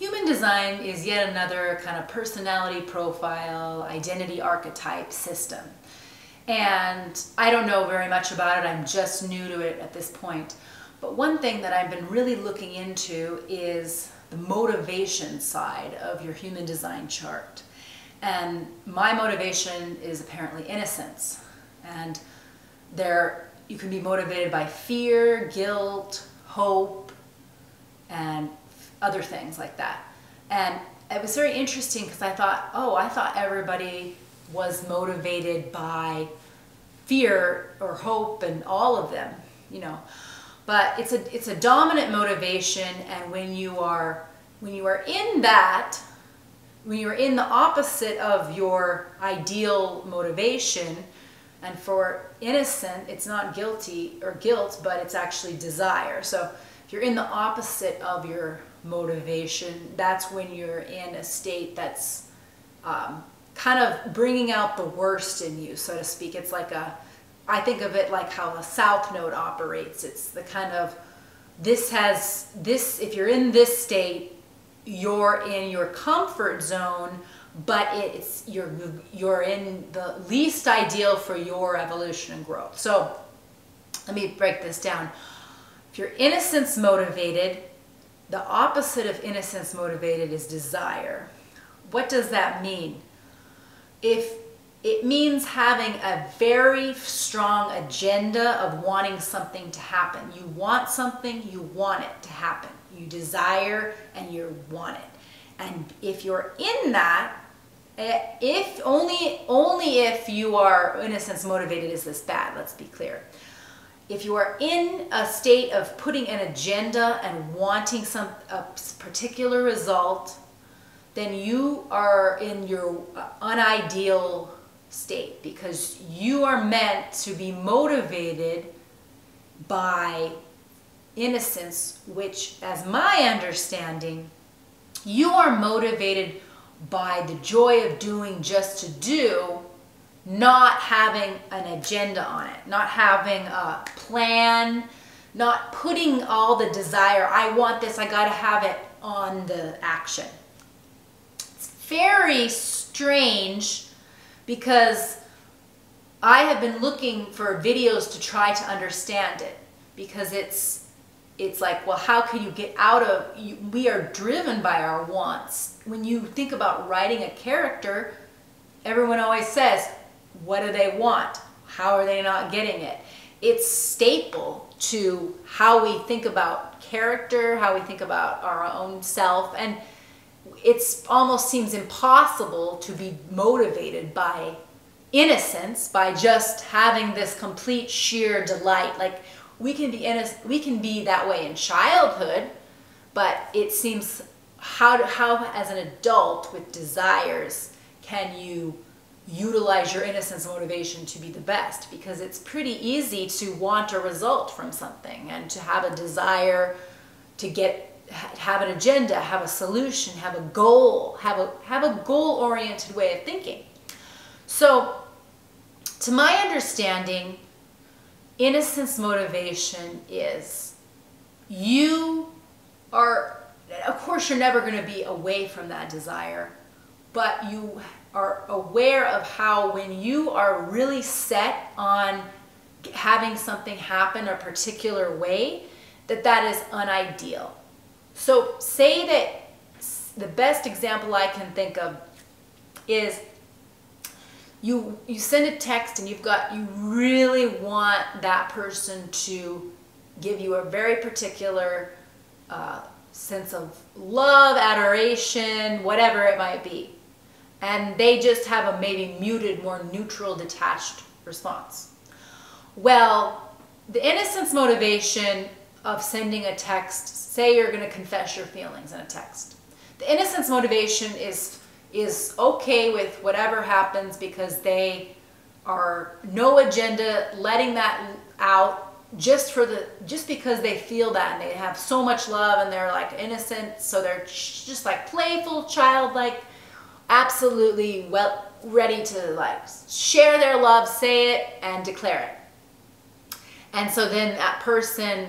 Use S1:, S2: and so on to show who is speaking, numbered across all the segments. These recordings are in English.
S1: Human design is yet another kind of personality profile, identity archetype system. And I don't know very much about it. I'm just new to it at this point. But one thing that I've been really looking into is the motivation side of your human design chart. And my motivation is apparently innocence. And you can be motivated by fear, guilt, hope, and other things like that. And it was very interesting because I thought everybody was motivated by fear or hope and all of them, you know. But it's a dominant motivation, and when you are in that, when you're in the opposite of your ideal motivation, and for innocent, it's not guilty or guilt, but it's actually desire. So if you're in the opposite of your motivation, that's when you're in a state that's kind of bringing out the worst in you, so to speak. It's like I think of it like how a south node operates. It's the kind of, if you're in this state, you're in your comfort zone, but you're in the least ideal for your evolution and growth. So let me break this down. If you're innocence motivated, the opposite of innocence motivated is desire. What does that mean? It means having a very strong agenda of wanting something to happen. You want something, you want it to happen. You desire and you want it. And if you're in that, only if you are innocence motivated is this bad, let's be clear. If you are in a state of putting an agenda and wanting a particular result, then you are in your unideal state, because you are meant to be motivated by innocence, which, as my understanding, you are motivated by the joy of doing just to do, not having an agenda on it, not having a plan, not putting all the desire, I want this, I gotta have it, on the action. It's very strange, because I have been looking for videos to try to understand it, because it's like, well, how can you get out of, we are driven by our wants. When you think about writing a character, everyone always says, what do they want? How are they not getting it? It's staple to how we think about character, how we think about our own self, and it almost seems impossible to be motivated by innocence, by just having this complete sheer delight. Like, we can be innocent, we can be that way in childhood, but it seems how as an adult with desires can you utilize your innocence motivation to be the best? Because it's pretty easy to want a result from something and to have a desire to have an agenda, have a solution, have a goal, have a goal-oriented way of thinking. So, to my understanding, innocence motivation is you are, of course, you're never going to be away from that desire, but you are aware of how when you are really set on having something happen a particular way, that is unideal. So say that the best example I can think of is you send a text and you really want that person to give you a very particular sense of love, adoration, whatever it might be. And they just have a maybe muted, more neutral, detached response. Well, the innocence motivation of sending a text, say you're going to confess your feelings in a text. The innocence motivation is okay with whatever happens, because they are no agenda, letting that out just because they feel that and they have so much love and they're like innocent, so they're just like playful, childlike, absolutely ready to like share their love, say it, and declare it. And so then that person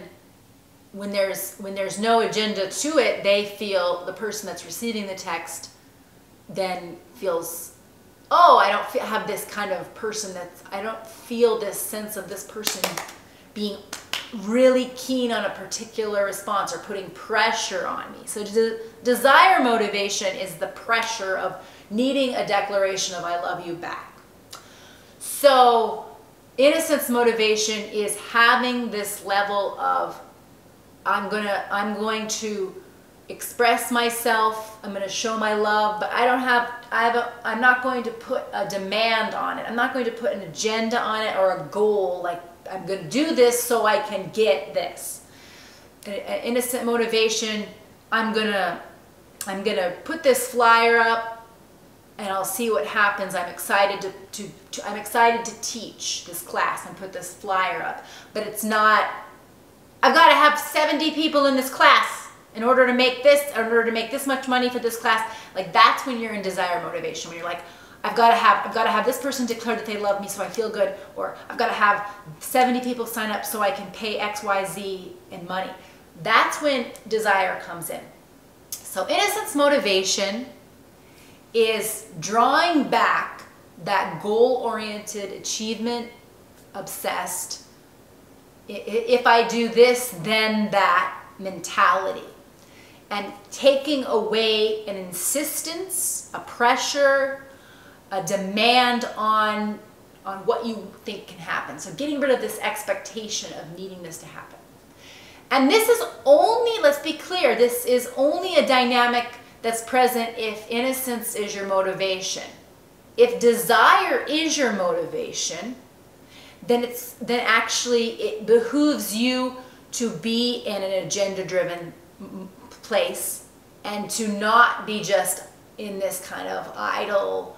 S1: when there's no agenda to it, they feel, the person that's receiving the text then feels, oh, I don't have this kind of person I don't feel this sense of this person being really keen on a particular response or putting pressure on me. So desire motivation is the pressure of needing a declaration of I love you back. So innocence motivation is having this level of I'm going to express myself, I'm going to show my love, but I'm not going to put a demand on it. I'm not going to put an agenda on it or a goal, like I'm going to do this so I can get this. Innocent motivation, I'm going to put this flyer up and I'll see what happens. I'm excited to teach this class and put this flyer up, but it's not, I've got to have 70 people in this class in order to make this much money for this class. Like, that's when you're in desire motivation, when you're like, I've got to have this person declare that they love me so I feel good, or I've got to have 70 people sign up so I can pay XYZ in money. That's when desire comes in. So innocence motivation is drawing back that goal-oriented, achievement-obsessed, if I do this, then that mentality, and taking away an insistence, a pressure, a demand on what you think can happen. So getting rid of this expectation of needing this to happen. And this is only, let's be clear, this is only a dynamic that's present if innocence is your motivation. If desire is your motivation, then actually it behooves you to be in an agenda-driven place and to not be just in this kind of idle,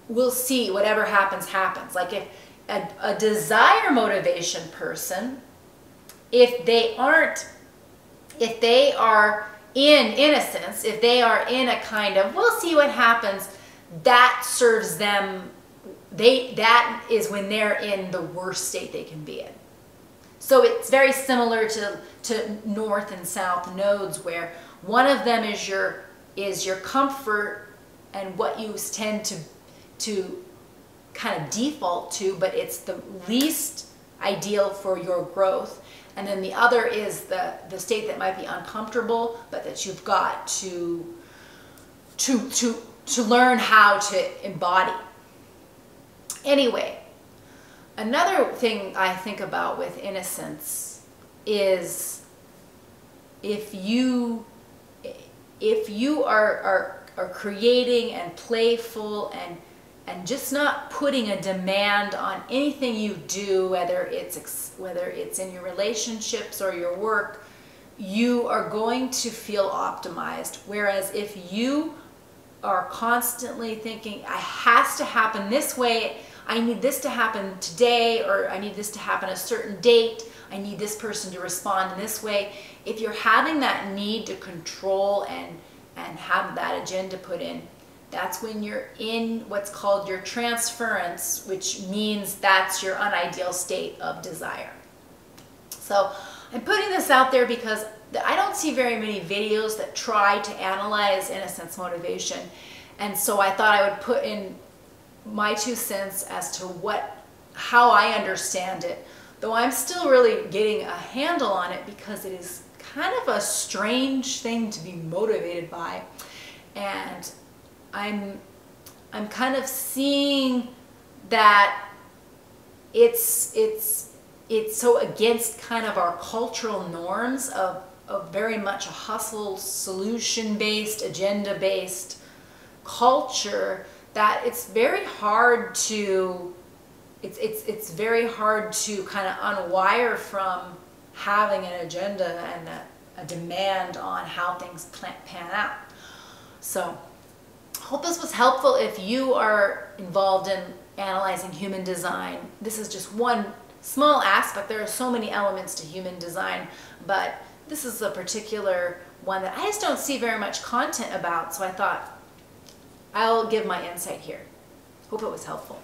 S1: we'll see, whatever happens, happens. Like if a desire motivation person, if they are in innocence, if they are in a kind of, we'll see what happens, that serves them, that is when they're in the worst state they can be in. So it's very similar to north and south nodes, where one of them is your comfort and what you tend to kind of default to, but it's the least ideal for your growth. And then the other is the state that might be uncomfortable, but that you've got to learn how to embody. Anyway, another thing I think about with innocence is if you are creating and playful and just not putting a demand on anything you do, whether it's in your relationships or your work, you are going to feel optimized. Whereas if you are constantly thinking, it has to happen this way, I need this to happen today, or I need this to happen a certain date, I need this person to respond in this way. If you're having that need to control and have that agenda put in, that's when you're in what's called your transference, which means that's your unideal state of desire. So I'm putting this out there because I don't see very many videos that try to analyze innocence motivation. And so I thought I would put in my 2 cents as to how I understand it, though I'm still really getting a handle on it because it is kind of a strange thing to be motivated by. And I'm kind of seeing that it's so against kind of our cultural norms of very much a hustle, solution-based, agenda-based culture, that it's very hard to kind of unwire from having an agenda and a demand on how things pan out. So hope this was helpful if you are involved in analyzing human design. This is just one small aspect. There are so many elements to human design, but this is a particular one that I just don't see very much content about, so I thought I'll give my insight here. Hope it was helpful.